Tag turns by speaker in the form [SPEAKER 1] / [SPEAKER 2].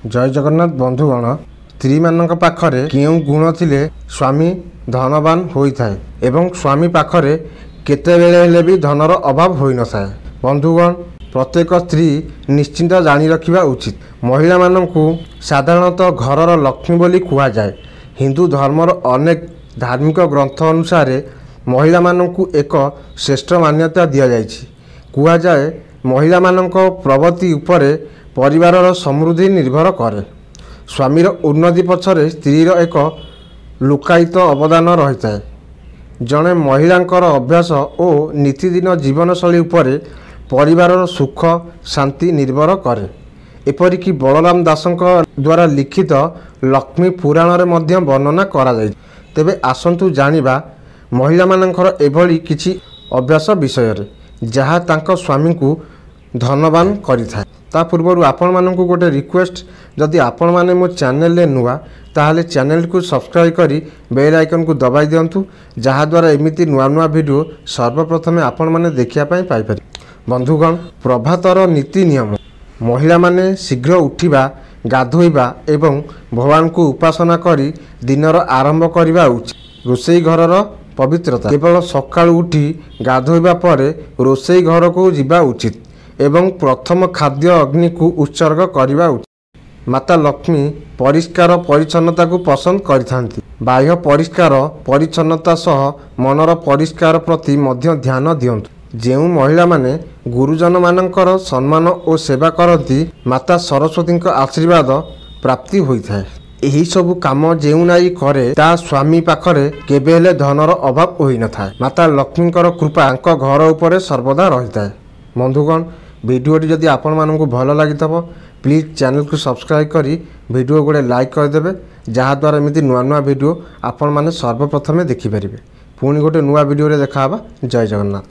[SPEAKER 1] जय जगन्नाथ बंधुगण स्त्री मानक पाखरे केउ गुण थिले स्वामी धनवान होइथाय एवं स्वामी पाखरे केतेबेले हेले भी धनर अभाव होई न थाए। बंधुगण प्रत्येक स्त्री निश्चिंत जानी रखिबा उचित। महिला माननकु साधारणतः घरर लक्ष्मी बोली कुहा जाए। हिंदू धर्मर अनेक धार्मिक ग्रंथ अनुसार महिला माननकु एक श्रेष्ठ मान्यता दिया जायछि। कुहा जाए महिला माननक प्रवृत्ति उपरे परिवारर समृद्धि निर्भर करे। स्वामीर उन्नति पछरे स्त्रीर एक लुकायित अवदान रही है। जड़े महिलांकर अभ्यास और नीतिदिन जीवनशैली उपरे परिवारर सुख शांति निर्भर करे। एपरिकी बलराम दासंक द्वारा लिखित लक्ष्मी पुराण रे मध्य वर्णना करा जाय। तेबे आसंतु जानिबा महिला मानंकर एभली किछि अभ्यास विषय रे जहाँ तांको स्वामी को धनवान करिथाय। ता पूर्व आपण माननकु गोटे रिक्वेस्ट, जदि आपण माने मो चैनल ले नुआ ताहले चैनल को सब्सक्राइब करी बेल आइकन को दबाई दियंतु, जहाँ द्वारा एमिति नुआ नुआ वीडियो सर्वप्रथमे आपण माने देखिया पई पाई पारि। बंधुगण प्रभातर नीति नियम महिला माने शीघ्र उठिबा, गाधोइबा एवं भगवान को उपासना करी दिनर आरंभ करिबा उचित। रोसई घरर पवित्रता केवल सकाळु उठी गाधोइबा परे रोसई घर को जिबा उचित एवं प्रथम खाद्य अग्नि को उत्सर्ग करने उचित। माता लक्ष्मी परिष्कार परिच्छन्नता को पसंद करिथांती। बाह्य परिष्कार परिच्छन्नता सह मनर परिष्कार प्रति मध्य ध्यान दियंतु। जेउ महिला माने गुरुजन मानकर सम्मान और सेवा करती माता सरस्वती आशीर्वाद प्राप्ति होइथाय। एही सबु काम जेउ नाई करे ता स्वामी पाखरे केबे हेले धनर अभाव होई न थाए। माता लक्ष्मीकर कृपा तांको घर उपरे सर्वदा रहिथाय। बंधुगण वीडियोटी जदि आपण मानकु भल लागितबो प्लीज चैनल को सब्सक्राइब करी वीडियो गोटे लाइक करदेवे, जहाँ द्वारा एमती नुआ नुआ वीडियो आपण माने सर्वप्रथमे देखि परिबे। पुणी गोटे नुआ वीडियो रे देखा हबा। जय जगन्नाथ।